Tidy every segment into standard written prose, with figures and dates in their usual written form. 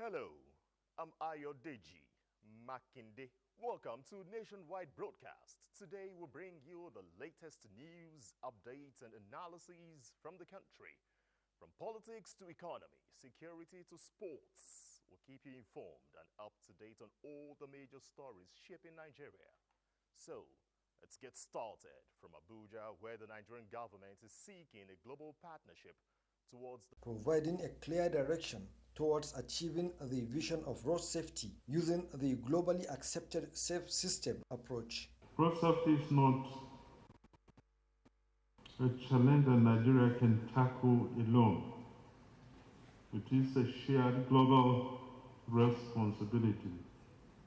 Hello, I'm Ayodeji Makinde. Welcome to Nationwide Broadcast. Today we bring you the latest news, updates, and analyses from the country. From politics to economy, security to sports, we'll keep you informed and up to date on all the major stories shaping Nigeria. So, let's get started from Abuja, where the Nigerian government is seeking a global partnership towards providing a clear direction towards achieving the vision of road safety using the globally accepted safe system approach. Road safety is not a challenge that Nigeria can tackle alone. It is a shared global responsibility.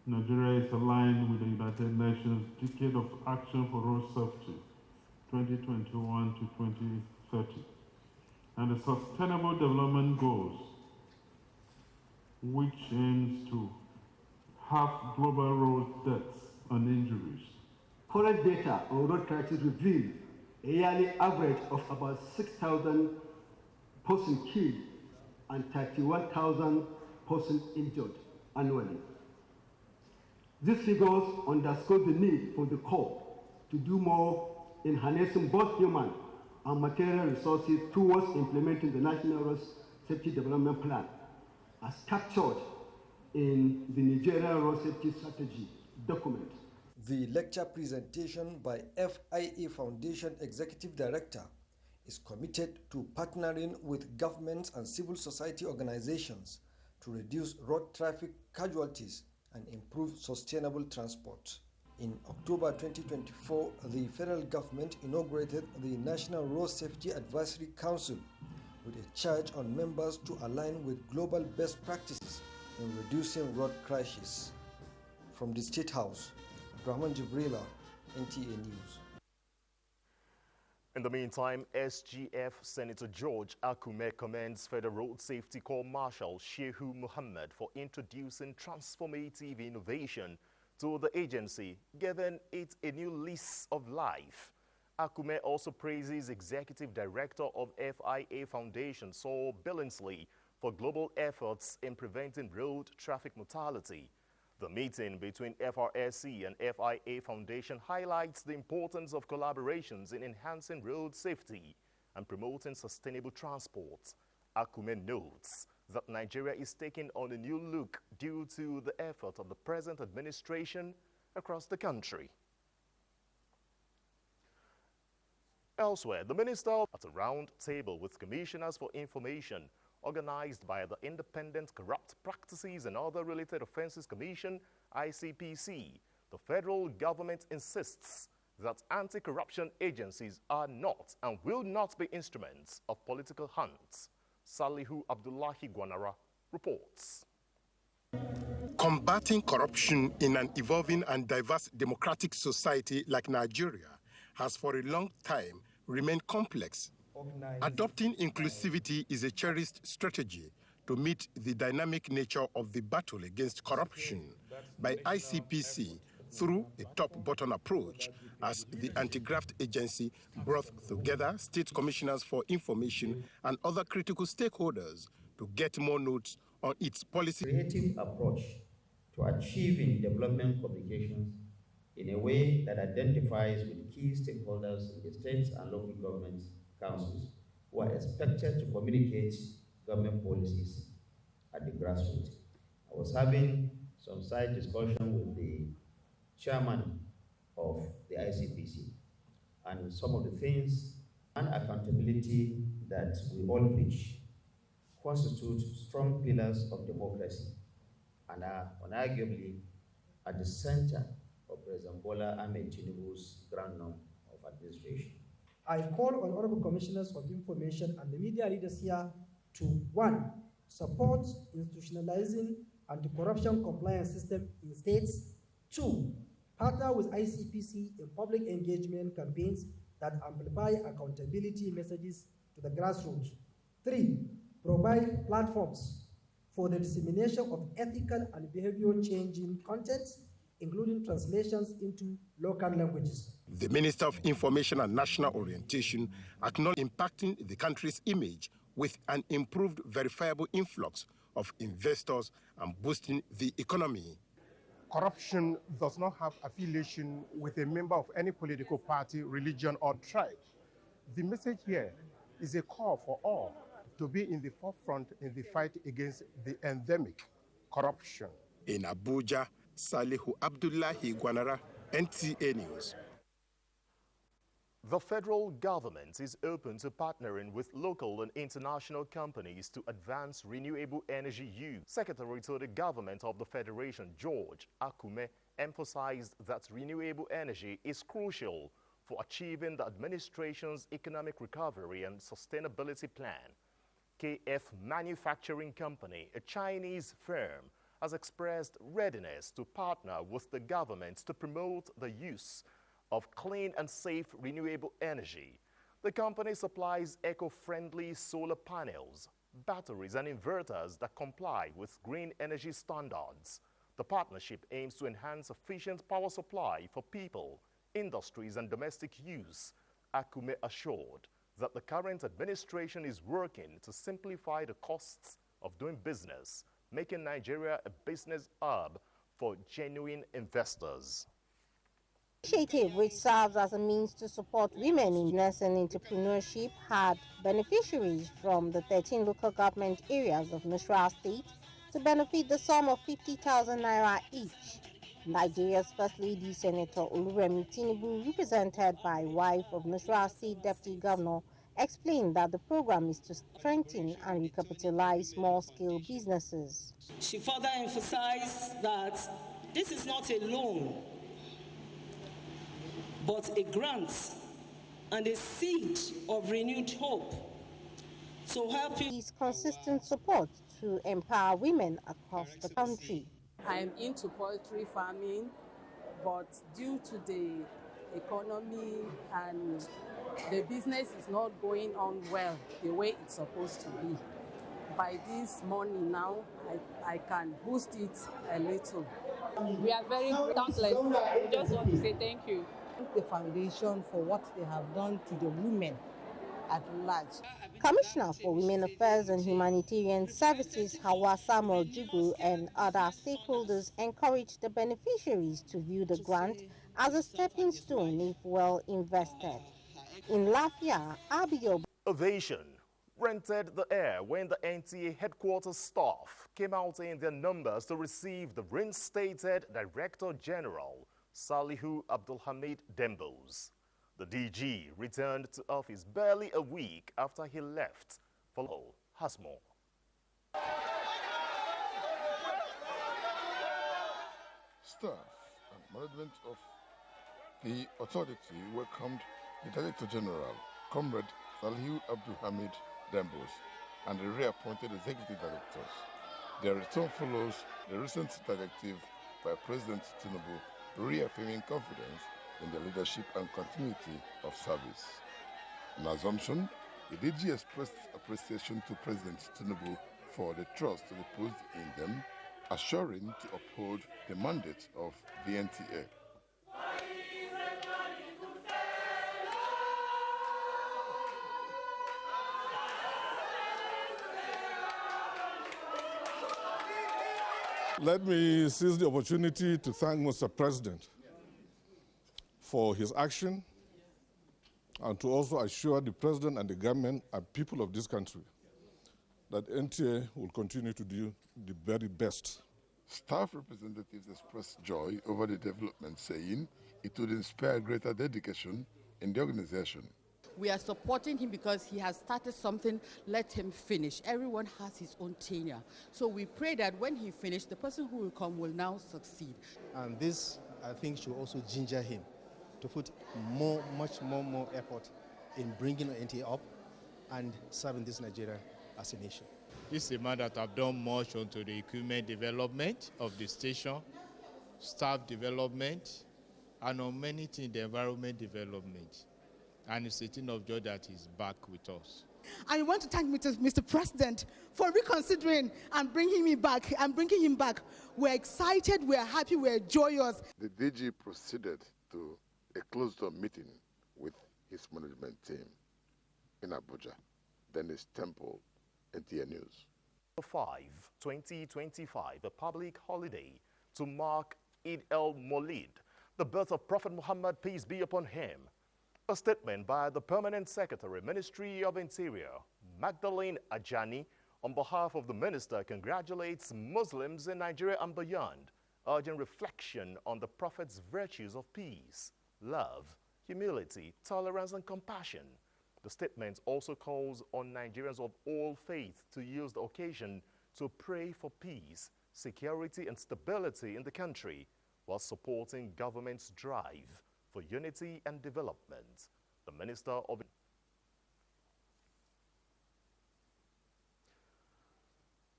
Nigeria is aligned with the United Nations Decade of Action for Road Safety, 2021 to 2030, and the Sustainable Development Goals, which aims to halve global road deaths and injuries. Current data on road crashes reveal a yearly average of about 6,000 persons killed and 31,000 persons injured annually. These figures underscore the need for the court to do more in harnessing both human and material resources towards implementing the National Road Safety Development Plan, as captured in the Nigeria Road Safety Strategy document. The lecture presentation by FIA Foundation Executive Director is committed to partnering with governments and civil society organizations to reduce road traffic casualties and improve sustainable transport. In October 2024, the federal government inaugurated the National Road Safety Advisory Council with a charge on members to align with global best practices in reducing road crashes. From the State House, Abdurrahman Jibrila, NTA News. In the meantime, SGF Senator George Akume commends Federal Road Safety Corps Marshal Shehu Muhammad for introducing transformative innovation to the agency, giving it a new lease of life. Akume also praises Executive Director of FIA Foundation, Saul Billingsley, for global efforts in preventing road traffic mortality. The meeting between FRSC and FIA Foundation highlights the importance of collaborations in enhancing road safety and promoting sustainable transport. Akume notes that Nigeria is taking on a new look due to the effort of the present administration across the country. Elsewhere, the minister at a round table with commissioners for information organized by the Independent Corrupt Practices and Other Related Offences Commission, ICPC, the federal government insists that anti-corruption agencies are not and will not be instruments of political hunts. Salihu Abdullahi Gwanara reports. Combating corruption in an evolving and diverse democratic society like Nigeria has for a long time remained complex. Adopting inclusivity is a cherished strategy to meet the dynamic nature of the battle against corruption by ICPC through a top-bottom approach, as the anti-graft agency brought together state commissioners for information and other critical stakeholders to get more notes on its policy. Creative approach to achieving development communications in a way that identifies with key stakeholders in the states and local governments councils who are expected to communicate government policies at the grassroots. I was having some side discussion with the chairman of the ICPC, and some of the things and accountability that we all preach constitute strong pillars of democracy and are unarguably at the center of President Bola Ahmed Tinubu's ground norm of administration. I call on Honorable Commissioners of Information and the media leaders here to 1. Support institutionalizing anti-corruption compliance system in states. 2. Partner with ICPC in public engagement campaigns that amplify accountability messages to the grassroots. 3. Provide platforms for the dissemination of ethical and behavior-changing content, including translations into local languages. The Minister of Information and National Orientation acknowledged impacting the country's image with an improved verifiable influx of investors and boosting the economy. Corruption does not have affiliation with a member of any political party, religion, or tribe. The message here is a call for all to be in the forefront in the fight against the endemic corruption. In Abuja, Salihu Abdullahi Gwanara, NTA News. The federal government is open to partnering with local and international companies to advance renewable energy use. Secretary to the Government of the Federation, George Akume, emphasized that renewable energy is crucial for achieving the administration's economic recovery and sustainability plan. KF Manufacturing Company, a Chinese firm, has expressed readiness to partner with the government to promote the use of clean and safe renewable energy. The company supplies eco-friendly solar panels, batteries and inverters that comply with green energy standards. The partnership aims to enhance efficient power supply for people, industries and domestic use. Akume assured that the current administration is working to simplify the costs of doing business, making Nigeria a business hub for genuine investors. Initiative, which serves as a means to support women in business and entrepreneurship, had beneficiaries from the 13 local government areas of Nasarawa State to benefit the sum of 50,000 naira each. Nigeria's First Lady Senator Oluremi Tinubu, represented by wife of Nasarawa State Deputy Governor, explained that the program is to strengthen and recapitalize small-scale businesses. She further emphasized that this is not a loan, but a grant and a seed of renewed hope to help you. His consistent support to empower women across the country. I'm into poultry farming, but due to the economy and the business is not going on well the way it's supposed to be. By this money now, I can boost it a little. We are very thankful. We just want to say thank you. The foundation for what they have done to the women at large. Commissioner for Women Affairs and Humanitarian Services, Hawa Samuel Jugu, and other stakeholders encouraged the beneficiaries to view the grant as a stepping stone if well invested. In Lafia, Abigail Ovation rented the air when the NTA headquarters staff came out in their numbers to receive the reinstated Director General, Salihu Abdulhamid Dembos. The DG returned to office barely a week after he left. Follow has more. Staff and management of the authority welcomed the Director General, Comrade Salihu Abdulhamid Dembos, and the reappointed executive directors. Their return follows the recent directive by President Tinubu reaffirming confidence in the leadership and continuity of service. In assumption, the DG expressed appreciation to President Tinubu for the trust reposed in them, assuring to uphold the mandate of the NTA. Let me seize the opportunity to thank Mr. President for his action and to also assure the President and the government and people of this country that NTA will continue to do the very best. Staff representatives expressed joy over the development, saying it would inspire greater dedication in the organization. We are supporting him because he has started something. Let him finish. Everyone has his own tenure. So we pray that when he finishes, the person who will come will now succeed. And this, I think, should also ginger him to put much more effort in bringing NTA up and serving this Nigeria as a nation. This is a man that have done much onto the equipment development of the station, staff development, and on many things, the environment development. And it's a thing of joy that he's back with us. I want to thank Mr. President for reconsidering and bringing me back. We're excited, we're happy, we're joyous. The DG proceeded to a closed-door meeting with his management team in Abuja. Dennis Temple, NTA News. 5, 2025, a public holiday to mark Eid al-Maulid, the birth of Prophet Muhammad, peace be upon him. A statement by the Permanent Secretary, Ministry of Interior, Magdalene Ajani, on behalf of the minister, congratulates Muslims in Nigeria and beyond, urging reflection on the Prophet's virtues of peace, love, humility, tolerance, and compassion. The statement also calls on Nigerians of all faiths to use the occasion to pray for peace, security, and stability in the country, while supporting government's drive for unity and development. The Minister of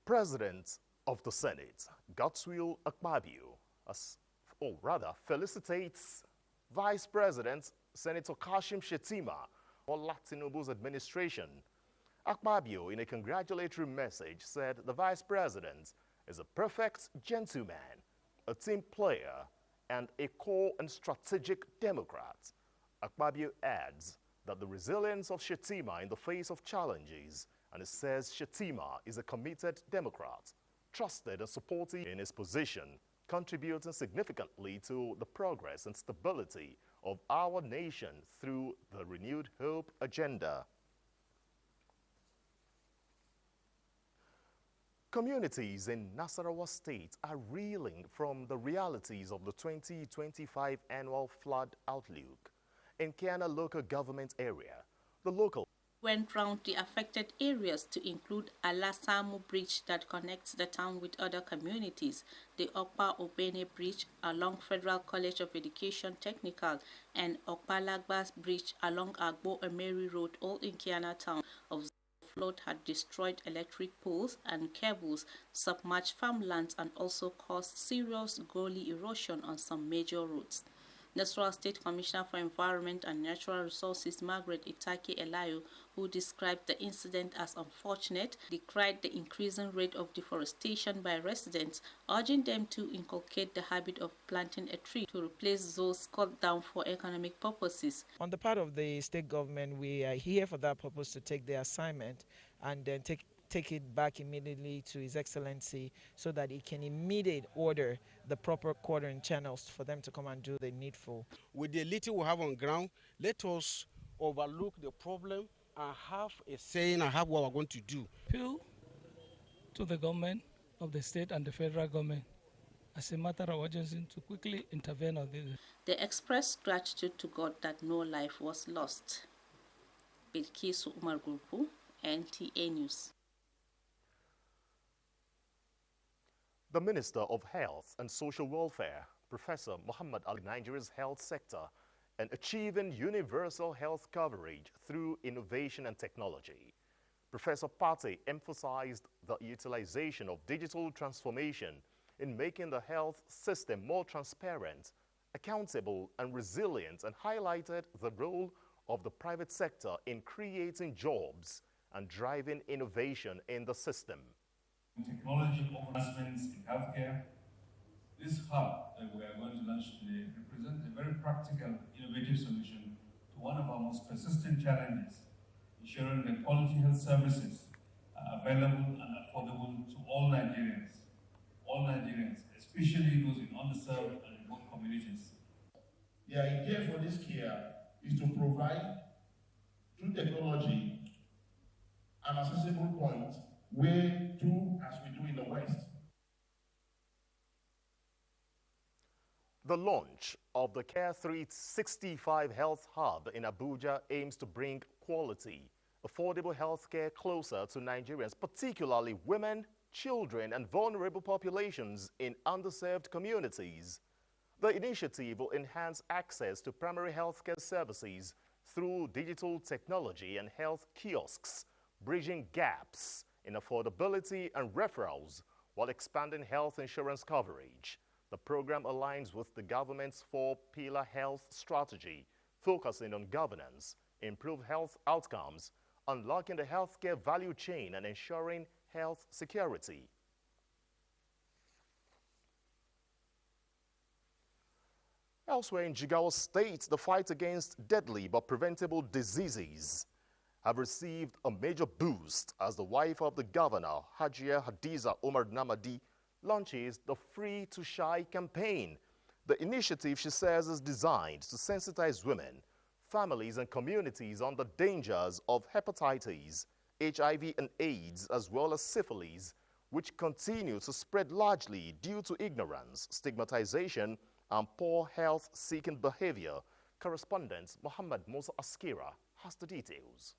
President of the Senate, Godswill Akpabio, felicitates Vice President Senator Kashim Shettima for Tinubu's administration. Akpabio, in a congratulatory message, said the Vice President is a perfect gentleman, a team player, and a core and strategic Democrat. Akpabio adds that the resilience of Shettima in the face of challenges, and it says Shettima is a committed Democrat, trusted and supported in his position, contributing significantly to the progress and stability of our nation through the Renewed Hope agenda. Communities in Nasarawa State are reeling from the realities of the 2025 annual flood outlook. In Kiana local government area, the local went round the affected areas to include Alasamu Bridge that connects the town with other communities, the Okpa Obene Bridge along Federal College of Education Technical, and Okpalagbas Bridge along Agbo Emery Road, all in Kiana town. Of flood had destroyed electric poles and cables, submerged farmlands, and also caused serious gully erosion on some major roads. Nasarawa State Commissioner for Environment and Natural Resources, Margaret Itake Elayo, who described the incident as unfortunate, decried the increasing rate of deforestation by residents, urging them to inculcate the habit of planting a tree to replace those cut down for economic purposes. On the part of the state government, we are here for that purpose to take the assignment and then take it back immediately to His Excellency so that he can immediately order the proper quartering channels for them to come and do the needful. With the little we have on ground, let us overlook the problem and have a saying and have what we're going to do. Appeal to the government of the state and the federal government as a matter of urgency to quickly intervene on this. They expressed gratitude to God that no life was lost. Bilkisu Umar Gurpu, NTA News. The Minister of Health and Social Welfare, Professor Muhammad Ali, Nigeria's health sector, and achieving universal health coverage through innovation and technology. Professor Pate emphasized the utilization of digital transformation in making the health system more transparent, accountable, and resilient, and highlighted the role of the private sector in creating jobs and driving innovation in the system. Technology advancements in healthcare. This hub that we are going to launch today represents a very practical, innovative solution to one of our most persistent challenges, ensuring that quality health services are available and affordable to all Nigerians, especially those in underserved and remote communities. The idea for this care is to provide, through technology, an accessible point where to, as we do in the West. The launch of the Care 365 Health Hub in Abuja aims to bring quality, affordable health care closer to Nigerians, particularly women, children, and vulnerable populations in underserved communities. The initiative will enhance access to primary health care services through digital technology and health kiosks, bridging gaps in affordability and referrals while expanding health insurance coverage. The program aligns with the government's 4-pillar health strategy, focusing on governance, improved health outcomes, unlocking the healthcare value chain, and ensuring health security. Elsewhere in Jigawa State, the fight against deadly but preventable diseases have received a major boost as the wife of the governor, Hajia Hadiza Omar Namadi, launches the Free to Shy campaign. The initiative, she says, is designed to sensitize women, families and communities on the dangers of hepatitis, HIV and AIDS, as well as syphilis, which continue to spread largely due to ignorance, stigmatization, and poor health-seeking behavior. Correspondent Muhammad Musa Askira has the details.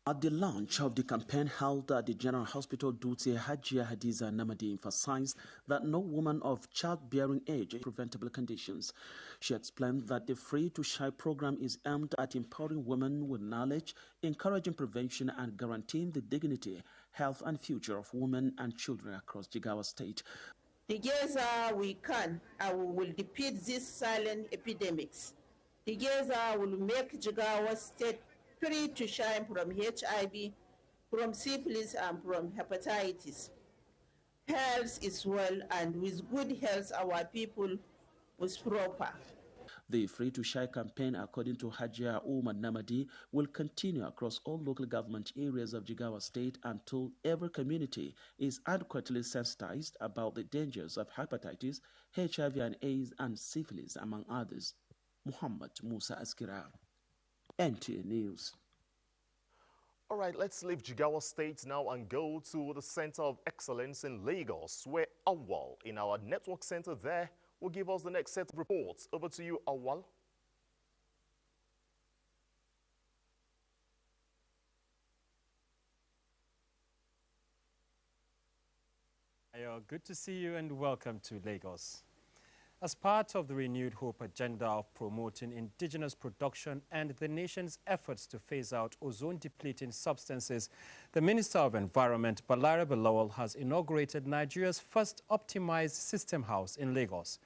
At the launch of the campaign held at the General Hospital Dutse, Hajia Hadiza Namadi emphasized that no woman of childbearing age has preventable conditions. She explained that the Free to Shy program is aimed at empowering women with knowledge, encouraging prevention, and guaranteeing the dignity, health, and future of women and children across Jigawa State. Together we can and we will defeat these silent epidemics. Together we will make Jigawa State free to shine from HIV, from syphilis, and from hepatitis. Health is well, and with good health, our people will prosper. The Free to Shy campaign, according to Hajia Omar Namadi, will continue across all local government areas of Jigawa State until every community is adequately sensitized about the dangers of hepatitis, HIV and AIDS, and syphilis, among others. Muhammad Musa Askira, NTA News. All right, let's leave Jigawa State now and go to the Center of Excellence in Lagos, where Awal in our network center there will give us the next set of reports. Over to you, Awal. Good to see you and welcome to Lagos. As part of the renewed hope agenda of promoting indigenous production and the nation's efforts to phase out ozone-depleting substances, the Minister of Environment, Balarabe Lawal, has inaugurated Nigeria's first optimized system house in Lagos.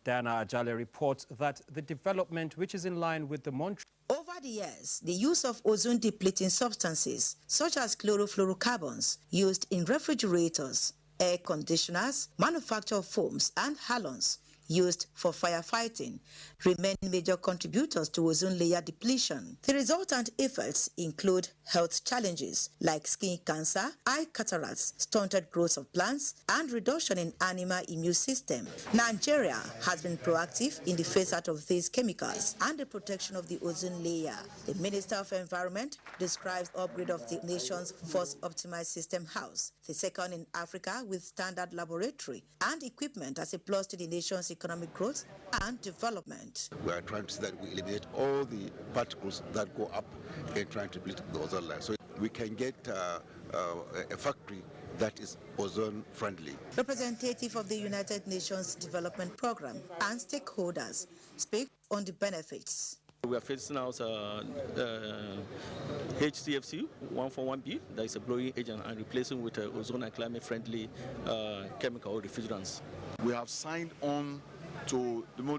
Diana Ajale reports that the development, which is in line with the Montreal... Over the years, the use of ozone-depleting substances, such as chlorofluorocarbons, used in refrigerators, air conditioners, manufacture of foams, and halons, used for firefighting, remain major contributors to ozone layer depletion. The resultant effects include health challenges like skin cancer, eye cataracts, stunted growth of plants, and reduction in animal immune system. Nigeria has been proactive in the phase out of these chemicals and the protection of the ozone layer. The Minister of Environment describes upgrade of the nation's first optimized system house, the second in Africa with standard laboratory and equipment as a plus to the nation's economic growth and development. We are trying to see that we eliminate all the particles that go up and trying to build the ozone layer. So we can get a factory that is ozone friendly. Representative of the United Nations Development Program and stakeholders speak on the benefits. We are phasing out HCFC 141B, that is a blowing agent, and replacing with ozone and climate friendly chemical refrigerants. We have signed on to the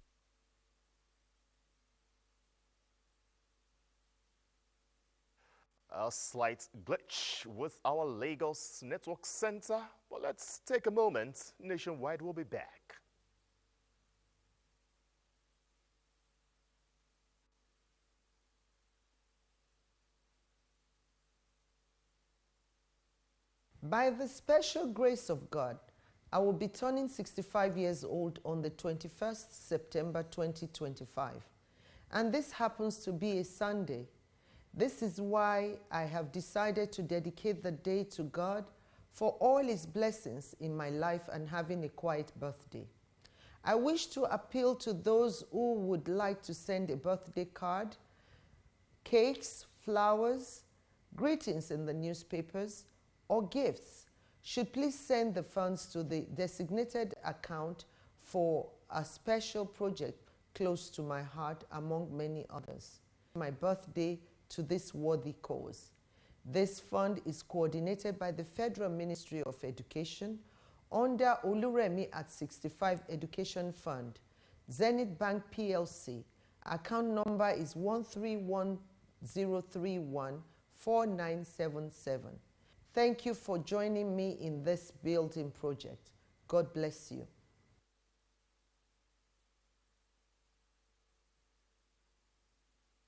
A slight glitch with our Lagos Network Center, but let's take a moment. Nationwide will be back. By the special grace of God, I will be turning 65 years old on the 21st September 2025. And this happens to be a Sunday. This is why I have decided to dedicate the day to God for all His blessings in my life and having a quiet birthday. I wish to appeal to those who would like to send a birthday card, cakes, flowers, greetings in the newspapers, or gifts, should please send the funds to the designated account for a special project close to my heart, among many others. My birthday to this worthy cause. This fund is coordinated by the Federal Ministry of Education under Oluremi at 65 Education Fund, Zenith Bank PLC. Account number is 131-031-4977. Thank you for joining me in this building project. God bless you.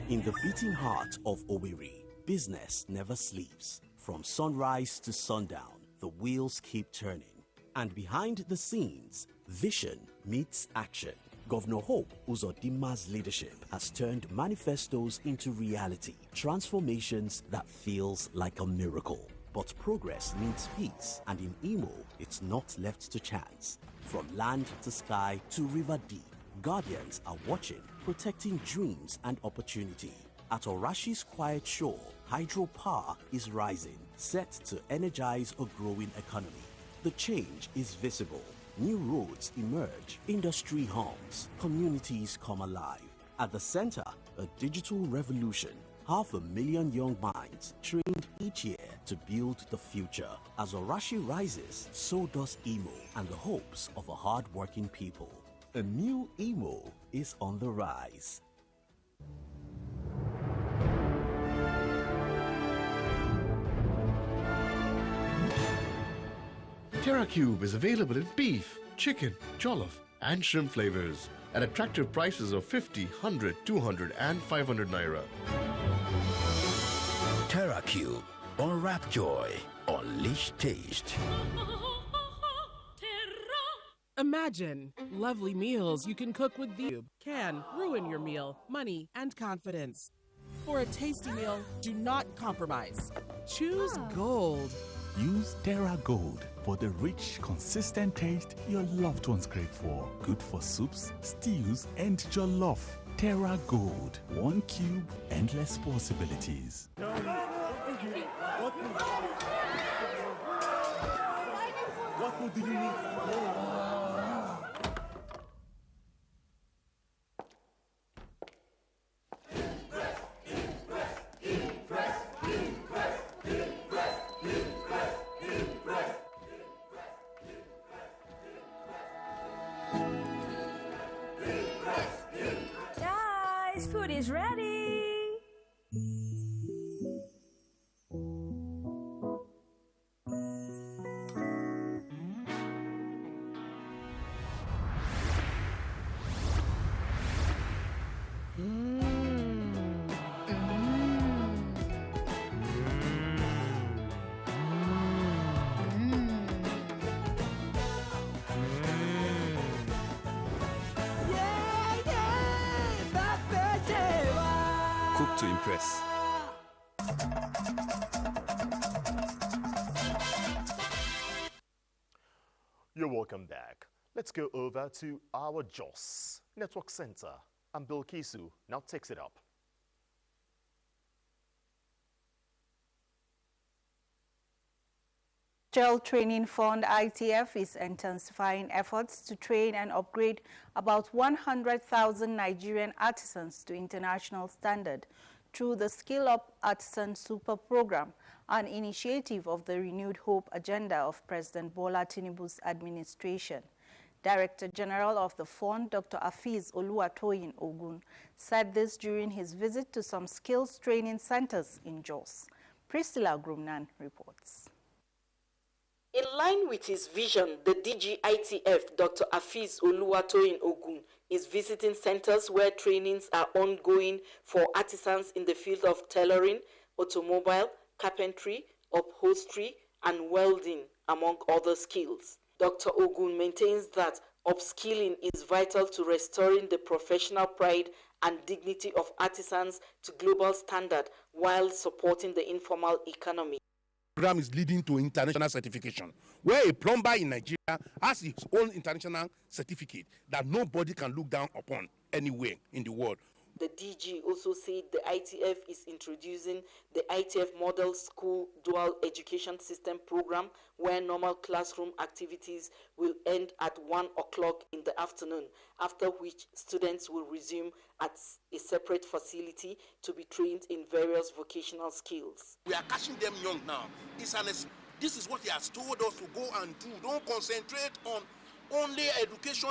In the beating heart of Owerri, business never sleeps. From sunrise to sundown, the wheels keep turning. And behind the scenes, vision meets action. Governor Hope Uzodimma's leadership has turned manifestos into reality, transformations that feels like a miracle. But progress needs peace, and in Imo, it's not left to chance. From land to sky to river deep, guardians are watching, protecting dreams and opportunity. At Orashi's quiet shore, hydropower is rising, set to energize a growing economy. The change is visible. New roads emerge, industry hums, communities come alive. At the center, a digital revolution. 500,000 young minds trained each year to build the future. As Orashi rises, so does Imo and the hopes of a hard-working people. A new Imo is on the rise. TerraCube is available in beef, chicken, jollof, and shrimp flavors at attractive prices of 50, 100, 200, and 500 naira. TerraCube, unwrap joy, unleash taste. Imagine lovely meals you can cook with the Cube. Can ruin your meal, money, and confidence. For a tasty meal, do not compromise. Choose Gold. Use Terra Gold for the rich, consistent taste your loved ones crave for. Good for soups, stews, and jollof. Terra Gold. One cube, endless possibilities. What food do you need? Food is ready. Cook to impress. You're welcome back. Let's go over to our Jos Network Center. And Bill Kisu now takes it up. Industrial Training Fund ITF is intensifying efforts to train and upgrade about 100,000 Nigerian artisans to international standard through the Skill Up Artisan Super Program, an initiative of the Renewed Hope agenda of President Bola Tinubu's administration. Director General of the fund, Dr. Afiz Oluwatoyin Ogun, said this during his visit to some skills training centers in Jos. Priscilla Grumnan reports. In line with his vision, the DG ITF, Dr. Afiz Oluwatoyin Ogun, is visiting centers where trainings are ongoing for artisans in the field of tailoring, automobile, carpentry, upholstery, and welding, among other skills. Dr. Ogun maintains that upskilling is vital to restoring the professional pride and dignity of artisans to global standard while supporting the informal economy. Program is leading to international certification, where a plumber in Nigeria has his own international certificate that nobody can look down upon anywhere in the world. The DG also said the ITF is introducing the ITF Model School Dual Education System program, where normal classroom activities will end at 1 o'clock in the afternoon, after which students will resume at a separate facility to be trained in various vocational skills. We are catching them young now. This is what he has told us to go and do. Don't concentrate on only education.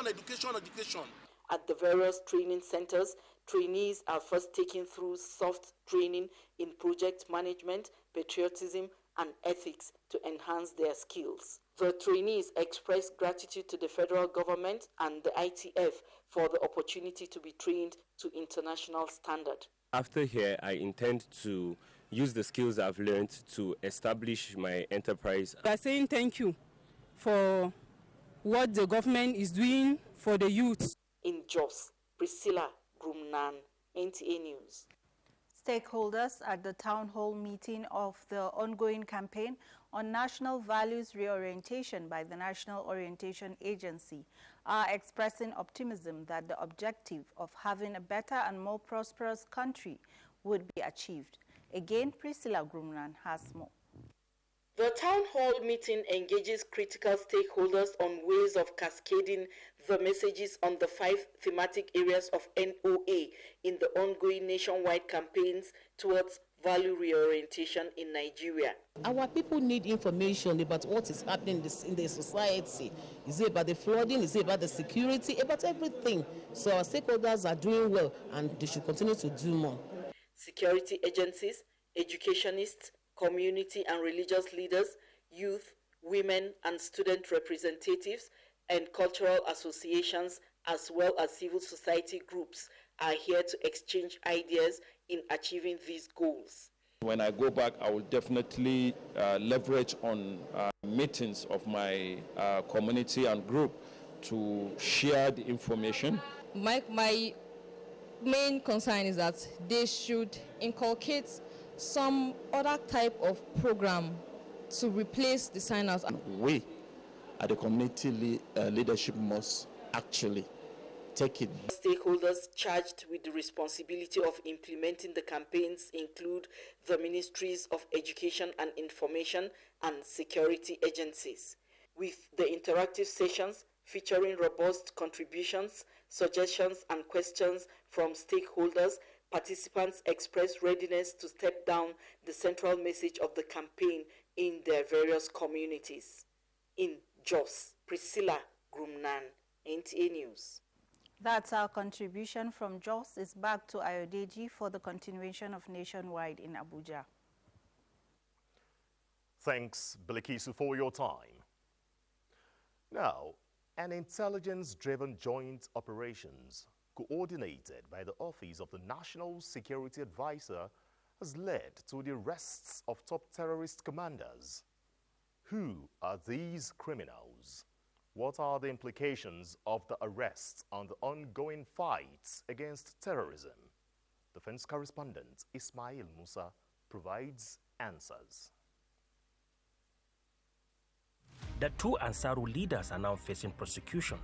At the various training centers, trainees are first taken through soft training in project management, patriotism, and ethics to enhance their skills. The trainees express gratitude to the federal government and the ITF for the opportunity to be trained to international standard. After here, I intend to use the skills I've learned to establish my enterprise. We are saying thank you for what the government is doing for the youth. In Jos, Priscilla Grumnan, NTA News. Stakeholders at the town hall meeting of the ongoing campaign on national values reorientation by the National Orientation Agency are expressing optimism that the objective of having a better and more prosperous country would be achieved. Again, Priscilla Grumnan has more. The town hall meeting engages critical stakeholders on ways of cascading the messages on the 5 thematic areas of NOA in the ongoing nationwide campaigns towards value reorientation in Nigeria. Our people need information about what is happening in the society. Is it about the flooding? Is it about the security? About everything. So our stakeholders are doing well and they should continue to do more. Security agencies, educationists, community and religious leaders, youth, women and student representatives, and cultural associations, as well as civil society groups, are here to exchange ideas in achieving these goals. When I go back, I will definitely leverage on meetings of my community and group to share the information. My main concern is that they should inculcate some other type of program to replace the signers. We, at the community leadership, must actually take it. Stakeholders charged with the responsibility of implementing the campaigns include the Ministries of Education and Information and security agencies. With the interactive sessions featuring robust contributions, suggestions and questions from stakeholders, participants express readiness to step down the central message of the campaign in their various communities. In Jos, Priscilla Grumnan, NTA News. That's our contribution from Jos. It's back to Ayodeji for the continuation of Nationwide in Abuja. Thanks, Bilikisu, for your time. Now, an intelligence-driven joint operations coordinated by the Office of the National Security Advisor has led to the arrests of top terrorist commanders. Who are these criminals? What are the implications of the arrests on the ongoing fights against terrorism? Defense correspondent Ismail Musa provides answers. The 2 Ansaru leaders are now facing prosecution.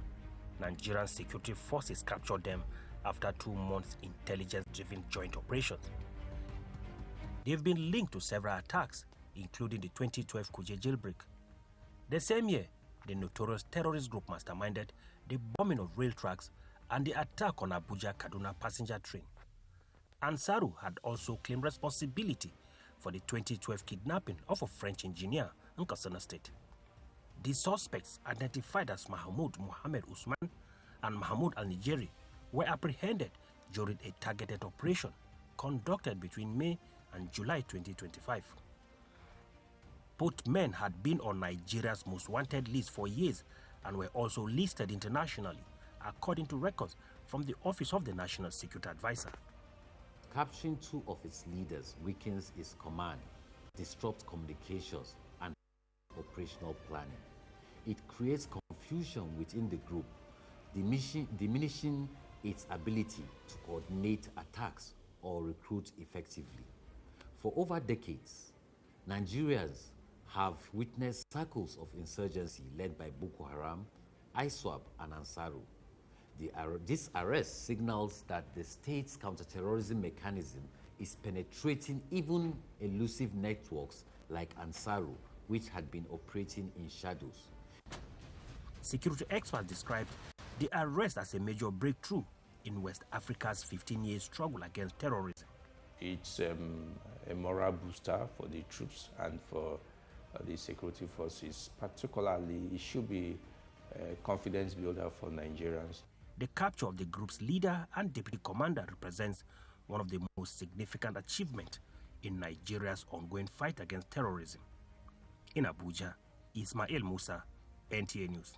Nigerian security forces captured them after 2 months intelligence-driven joint operations. They've been linked to several attacks, including the 2012 Kuje jailbreak. The same year, the notorious terrorist group masterminded the bombing of rail tracks and the attack on Abuja-Kaduna passenger train. Ansaru had also claimed responsibility for the 2012 kidnapping of a French engineer in Katsina State. The suspects, identified as Mahmoud Mohamed Usman and Mahmoud Al-Nigeri, were apprehended during a targeted operation conducted between May and July 2025. Both men had been on Nigeria's most wanted list for years and were also listed internationally, according to records from the Office of the National Security Advisor. Capturing 2 of its leaders weakens its command, disrupts communications, and operational planning. It creates confusion within the group, diminishing its ability to coordinate attacks or recruit effectively. For over decades, Nigerians have witnessed cycles of insurgency led by Boko Haram, ISWAP, and Ansaru. This arrest signals that the state's counterterrorism mechanism is penetrating even elusive networks like Ansaru, which had been operating in shadows. Security experts described the arrest as a major breakthrough in West Africa's 15-year struggle against terrorism. It's a moral booster for the troops and for the security forces. Particularly, it should be a confidence builder for Nigerians. The capture of the group's leader and deputy commander represents one of the most significant achievements in Nigeria's ongoing fight against terrorism. In Abuja, Ismail Musa, NTA News.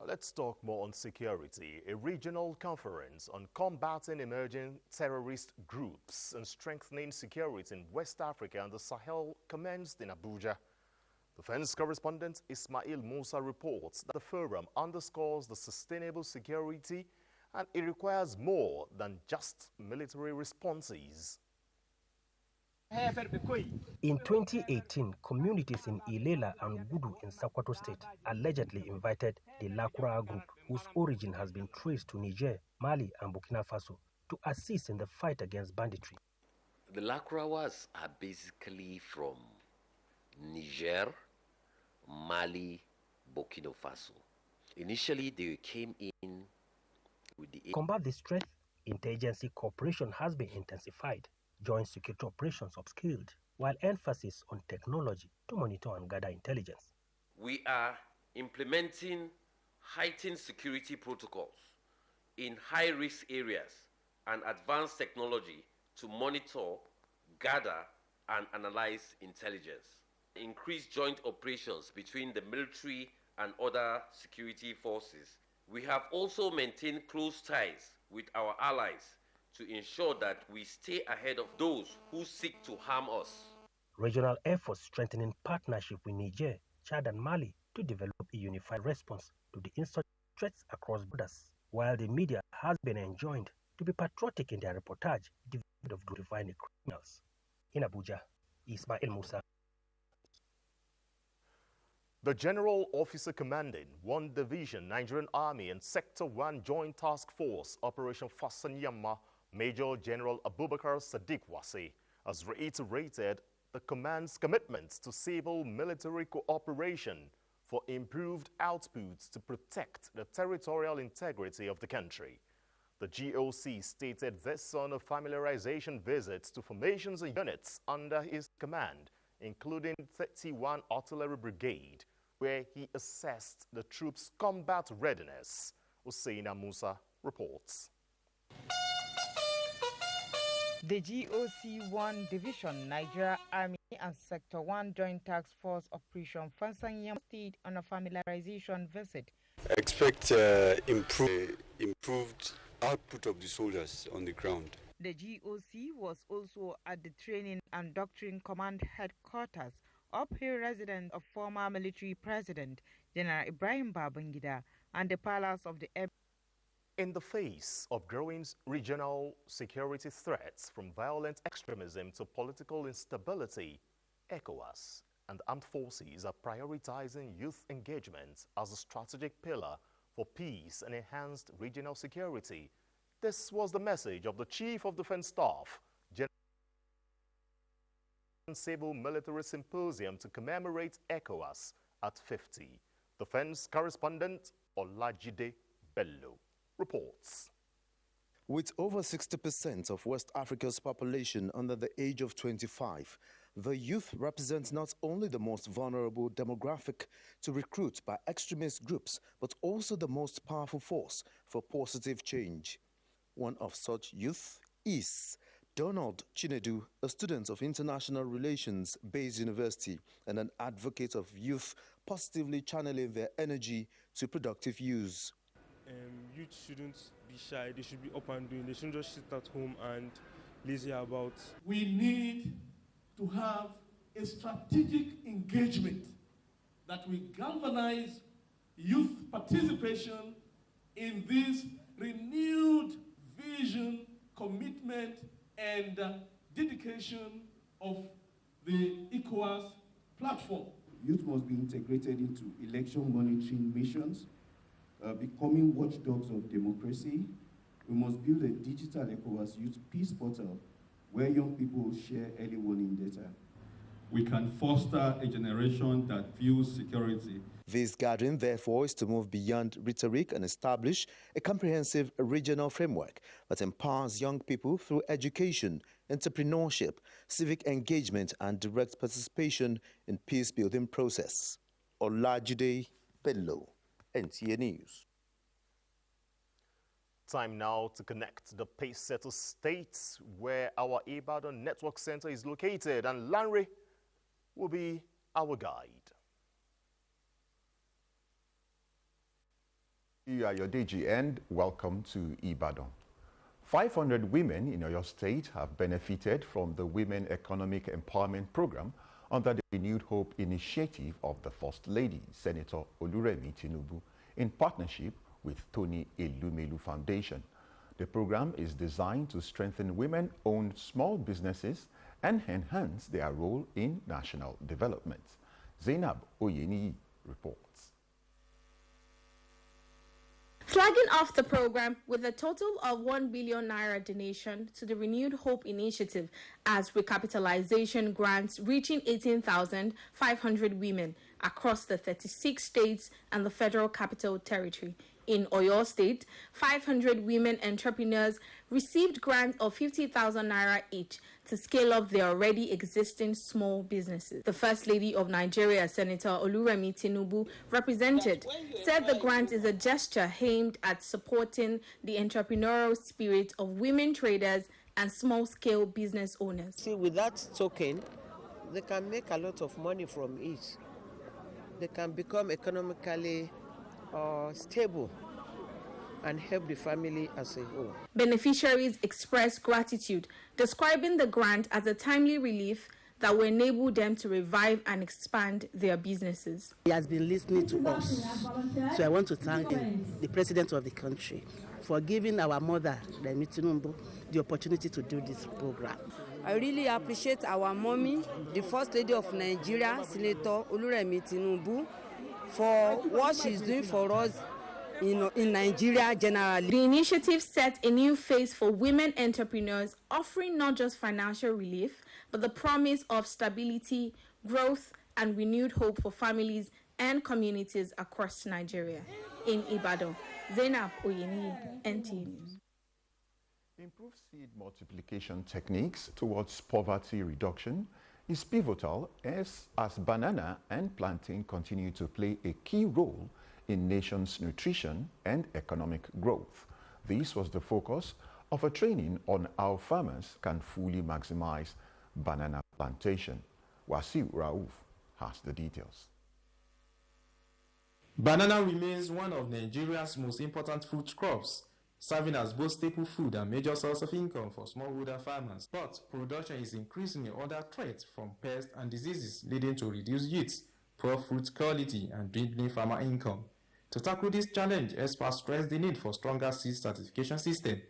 Let's talk more on security. A regional conference on combating emerging terrorist groups and strengthening security in West Africa and the Sahel commenced in Abuja. Defense correspondent Ismail Musa reports that the forum underscores the sustainable security and it requires more than just military responses. In 2018, communities in Ilela and Gudu in Sokoto State allegedly invited the Lakura group, whose origin has been traced to Niger, Mali and Burkina Faso, to assist in the fight against banditry. The Lakurawas are basically from Niger, Mali, Burkina Faso. Initially, they came in with the... To combat this threat, interagency cooperation has been intensified. Joint security operations upscaled, while emphasis on technology to monitor and gather intelligence. We are implementing heightened security protocols in high-risk areas and advanced technology to monitor, gather, and analyze intelligence. Increased joint operations between the military and other security forces. We have also maintained close ties with our allies to ensure that we stay ahead of those who seek to harm us. Regional efforts strengthening partnership with Niger, Chad and Mali to develop a unified response to the insurgent threats across borders, while the media has been enjoined to be patriotic in their reportage devoid of glorifying criminals. In Abuja, Ismail Musa. The General Officer Commanding 1 Division, Nigerian Army and Sector 1 Joint Task Force, Operation Fasanyama, Major General Abubakar Sadiq Wase, has reiterated the command's commitment to civil-military cooperation for improved outputs to protect the territorial integrity of the country. The GOC stated this on a familiarization visit to formations and units under his command, including 31 Artillery Brigade, where he assessed the troops' combat readiness. Hussein Musa reports. The GOC 1 Division, Nigeria Army and Sector 1 Joint Task Force Operation Fansanyam stayed on a familiarization visit. Expect improved output of the soldiers on the ground. The GOC was also at the Training and Doctrine Command Headquarters, up here resident of former military president General Ibrahim Babangida, and the Palace of the Air. In the face of growing regional security threats from violent extremism to political instability, ECOWAS and armed forces are prioritizing youth engagement as a strategic pillar for peace and enhanced regional security. This was the message of the Chief of Defense Staff, General Civil Military Symposium to commemorate ECOWAS at 50. Defense correspondent Olajide Bello reports. With over 60% of West Africa's population under the age of 25, the youth represents not only the most vulnerable demographic to recruit by extremist groups, but also the most powerful force for positive change. One of such youth is Donald Chinedu, a student of International Relations, Bayes University, and an advocate of youth positively channeling their energy to productive use. Youth shouldn't be shy, they should be up and doing, they shouldn't just sit at home and lazy about. We need to have a strategic engagement that will galvanize youth participation in this renewed vision, commitment, and dedication of the ECOWAS platform. Youth must be integrated into election monitoring missions, becoming watchdogs of democracy. We must build a digital ECOWAS Youth Peace Portal where young people share early warning data. We can foster a generation that views security. This gathering, therefore, is to move beyond rhetoric and establish a comprehensive regional framework that empowers young people through education, entrepreneurship, civic engagement, and direct participation in peace-building process. Olajide Bello, NTA News. Time now to connect the Pace-Setter States, where our Ibadan Network Center is located, and Lanre will be our guide. You are Ayodeji and welcome to Ibadan. 500 women in Oyo State have benefited from the Women Economic Empowerment Program under the Renewed Hope initiative of the First Lady, Senator Oluremi Tinubu, in partnership with Tony Elumelu Foundation. The program is designed to strengthen women-owned small businesses and enhance their role in national development. Zainab Oyeni reports. Flagging off the program with a total of 1 billion naira donation to the Renewed Hope initiative as recapitalization grants reaching 18,500 women across the 36 states and the Federal Capital Territory. In Oyo State, 500 women entrepreneurs received grants of 50,000 naira each to scale up their already existing small businesses. The First Lady of Nigeria, Senator Oluremi Tinubu, represented, said the grant is a gesture aimed at supporting the entrepreneurial spirit of women traders and small-scale business owners. See, with that token, they can make a lot of money from it. They can become economically stable and help the family as a whole. Beneficiaries expressed gratitude, describing the grant as a timely relief that will enable them to revive and expand their businesses. He has been listening to us, so I want to thank him, the President of the country, for giving our mother, Remi Tinubu, the opportunity to do this program. I really appreciate our mommy, the First Lady of Nigeria, Senator Oluremi Tinubu, for what she's doing for us in Nigeria generally. The initiative set a new phase for women entrepreneurs, offering not just financial relief, but the promise of stability, growth, and renewed hope for families and communities across Nigeria. In Ibadan, Zainab Oyeni, NTA News. Improved seed multiplication techniques towards poverty reduction is pivotal as banana and plantain continue to play a key role in nation's nutrition and economic growth. This was the focus of a training on how farmers can fully maximize banana plantation. Wasiu Rauf has the details. Banana remains one of Nigeria's most important food crops, serving as both staple food and major source of income for smallholder farmers. But production is increasingly under threat from pests and diseases, leading to reduced yields, poor fruit quality, and dwindling farmer income. To tackle this challenge, experts stress the need for stronger seed certification system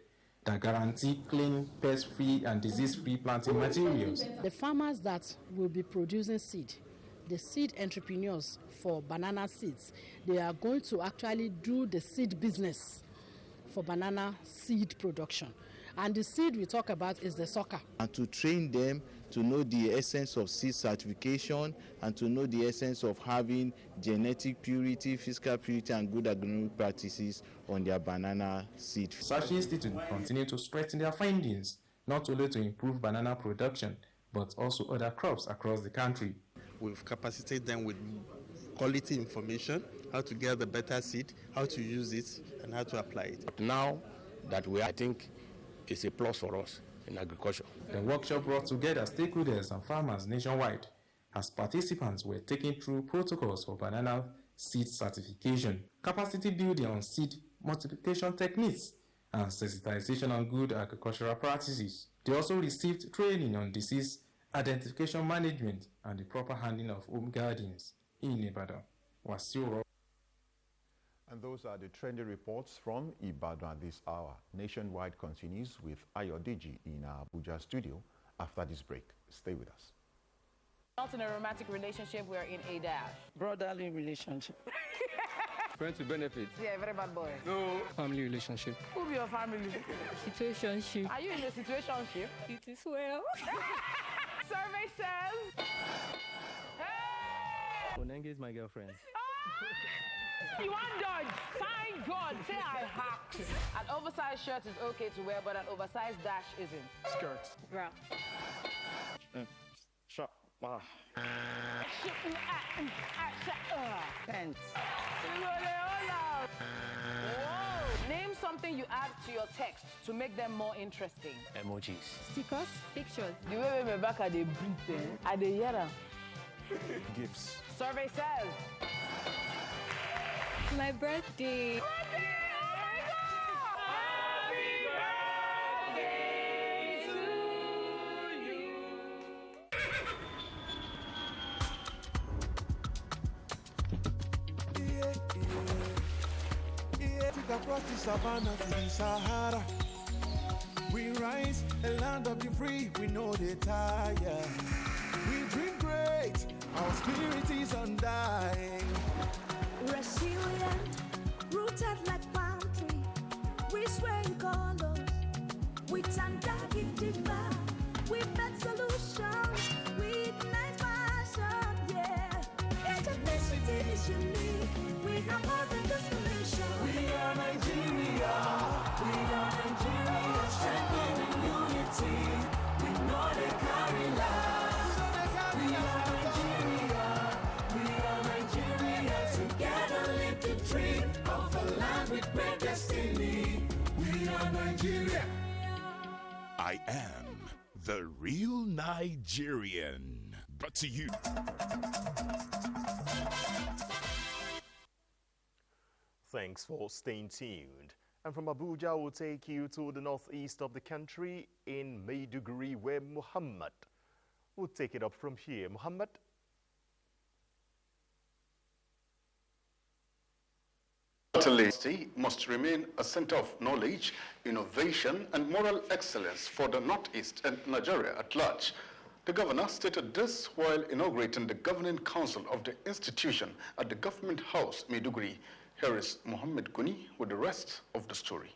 that guarantee clean, pest-free, and disease-free planting materials. The farmers that will be producing seed, the seed entrepreneurs for banana seeds, they are going to actually do the seed business for banana seed production. And the seed we talk about is the sucker. And to train them to know the essence of seed certification and to know the essence of having genetic purity, physical purity, and good agronomic practices on their banana seed. Such institutes continue to strengthen their findings, not only to improve banana production, but also other crops across the country. We've capacitated them with quality information, how to get the better seed, how to use it, and how to apply it. But now that I think it's a plus for us in agriculture. The workshop brought together stakeholders and farmers nationwide as participants were taken through protocols for banana seed certification, capacity building on seed multiplication techniques, and sensitization on good agricultural practices. They also received training on disease identification management and the proper handling of home gardens. In Ibadan, Wasiu. And those are the trendy reports from Ibadan at this hour. Nationwide continues with Ayodeji in our Abuja studio after this break. Stay with us. Not in a romantic relationship, we're in a dash. Brotherly relationship. Friends with benefits. Yeah, very bad boy. No. Family relationship. Who be your family? Situationship. Are you in a situationship? It is well. Survey says... Hey! Onenge is my girlfriend. You want dodge? Thank God. Say I hacked. An oversized shirt is okay to wear, but an oversized dash isn't. Skirts. Bro. Shop. Pants. Name something you add to your text to make them more interesting. Emojis. Stickers. Pictures. The way we back at the breathe, at the yara. Gifts. Survey says. My birthday. Across the savannah to the Sahara, we rise, a land of the free, we know they tire. We dream great, our spirit is undying. Resilient, rooted like palm tree, we sway in colors, with undoubted power. We bet solutions, we ignite passion, yeah. Ethnicity is unique, we have more than just a nation. We are Nigeria, strengthening unity, we know they carry love. We are Nigeria, together live the dream of a land with great destiny. We are Nigeria. I am the real Nigerian. But to you. Thanks for staying tuned. And from Abuja, we'll take you to the northeast of the country in Maiduguri, where Muhammad will take it up from here. Muhammad? University must remain a center of knowledge, innovation, and moral excellence for the Northeast and Nigeria at large. The governor stated this while inaugurating the governing council of the institution at the Government House, Maiduguri. Here is Mohammed Guni with the rest of the story.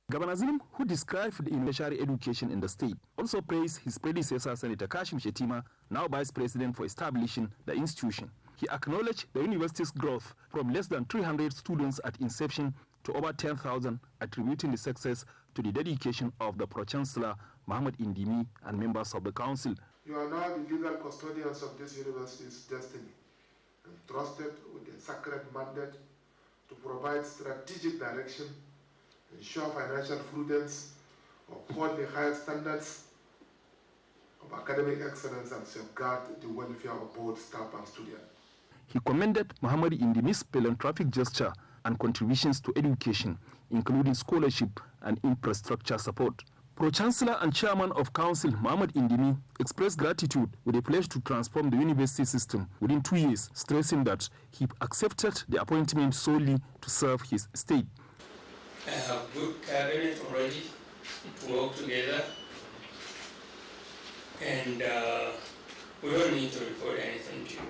Governor Zulum, who described the tertiary education in the state, also praised his predecessor, Senator Kashim Shettima, now Vice President, for establishing the institution. He acknowledged the university's growth from less than 300 students at inception to over 10,000, attributing the success to the dedication of the Pro-Chancellor, Muhammad Indimi, and members of the council. You are now the legal custodians of this university's destiny, entrusted with a sacred mandate to provide strategic direction, ensure financial prudence, uphold the highest standards of academic excellence, and safeguard the welfare of both staff and students. He commended Muhammad Indimi's philanthropic gesture and contributions to education, including scholarship and infrastructure support. Pro-Chancellor and Chairman of Council Muhammad Indimi expressed gratitude with a pledge to transform the university system within 2 years, stressing that he accepted the appointment solely to serve his state. I have good cabinet already to work together, and we don't need to report anything to you,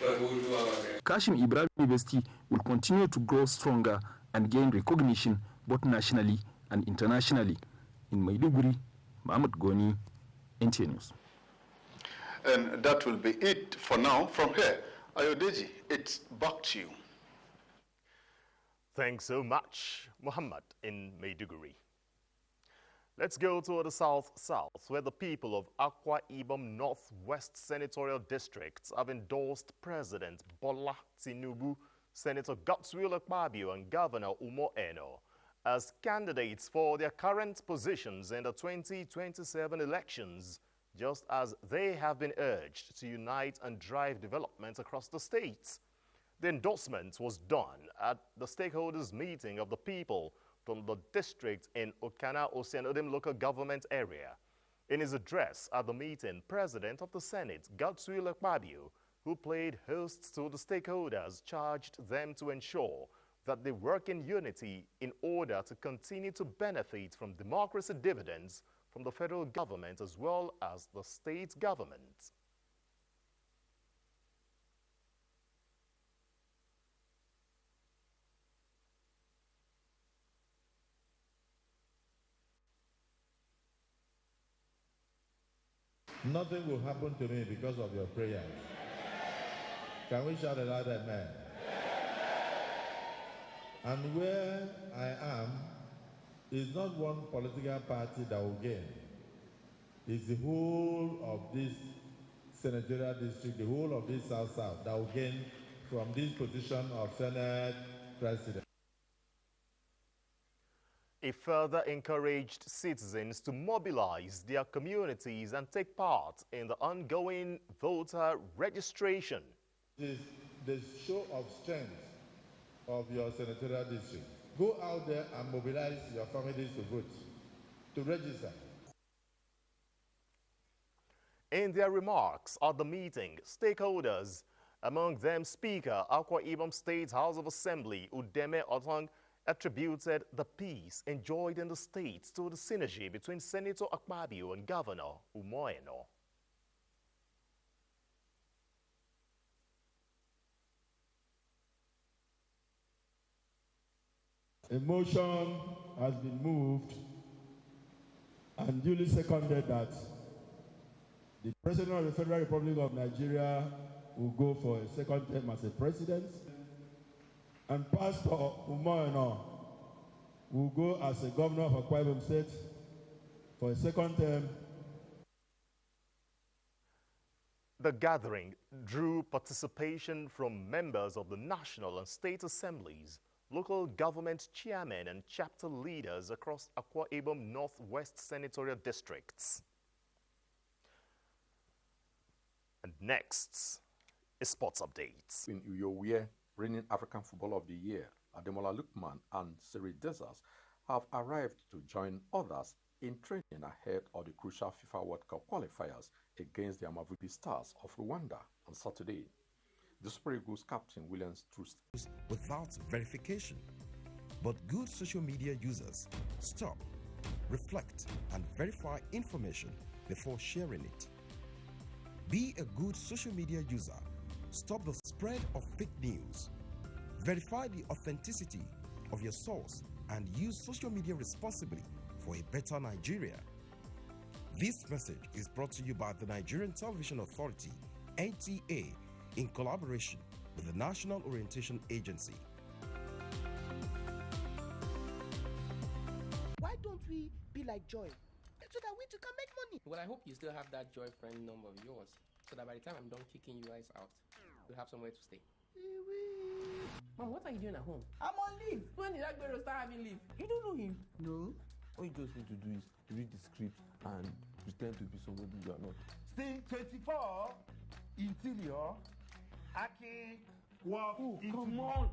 but we'll do our best. Kashim Ibrahim University will continue to grow stronger and gain recognition both nationally and internationally. In Maiduguri, Mohammed Goni, NTA News. And that will be it for now. From here, Ayodeji, it's back to you. Thanks so much, Muhammad in Maiduguri. Let's go to the south, where the people of Akwa Ibom Northwest Senatorial District have endorsed President Bola Tinubu, Senator Godswill Akpabio, and Governor Umo Eno as candidates for their current positions in the 2027 elections, just as they have been urged to unite and drive development across the state. The endorsement was done at the stakeholders meeting of the people from the district in Okana Osianodem local government area. In his address at the meeting, President of the Senate, Godswill Akpabio, who played host to the stakeholders, charged them to ensure that they work in unity in order to continue to benefit from democracy dividends from the federal government as well as the state government. Nothing will happen to me because of your prayers. Can we shout a loud amen? And where I am is not one political party that will gain. It's the whole of this senatorial district, the whole of this South-South that will gain from this position of Senate President. He further encouraged citizens to mobilize their communities and take part in the ongoing voter registration. It is the show of strength of your senatorial district. Go out there and mobilize your families to vote, to register. In their remarks at the meeting, stakeholders, among them Speaker Akwa Ibom State House of Assembly Udeme Otong, attributed the peace enjoyed in the state to the synergy between Senator Akpabio and Governor Umoeno. A motion has been moved and duly seconded that the President of the Federal Republic of Nigeria will go for a second term as a president, and Pastor Umoeno will go as a governor of Akwa Ibom State for a second term. The gathering drew participation from members of the National and State Assemblies, local government chairmen and chapter leaders across Akwa Ibom Northwest senatorial districts. And next is sports updates. In Uyowie, reigning African Footballer of the Year, Ademola Lookman and Siri Desas have arrived to join others in training ahead of the crucial FIFA World Cup qualifiers against the Amavubi Stars of Rwanda on Saturday. The Super Eagles captain Williams Trust without verification. But good social media users stop, reflect, and verify information before sharing it. Be a good social media user. Stop the spread of fake news. Verify the authenticity of your source and use social media responsibly for a better Nigeria. This message is brought to you by the Nigerian Television Authority, NTA, in collaboration with the National Orientation Agency. Why don't we be like Joy so that we too can make money? Well, I hope you still have that Joy friend number of yours so that by the time I'm done kicking you guys out, you'll have somewhere to stay. Mom, what are you doing at home? I'm on leave. When did Agbero start having leave? You don't know him. No. All you just need to do is read the script and pretend to be somebody you are not. Scene 24, interior, Aki, walk. Come on!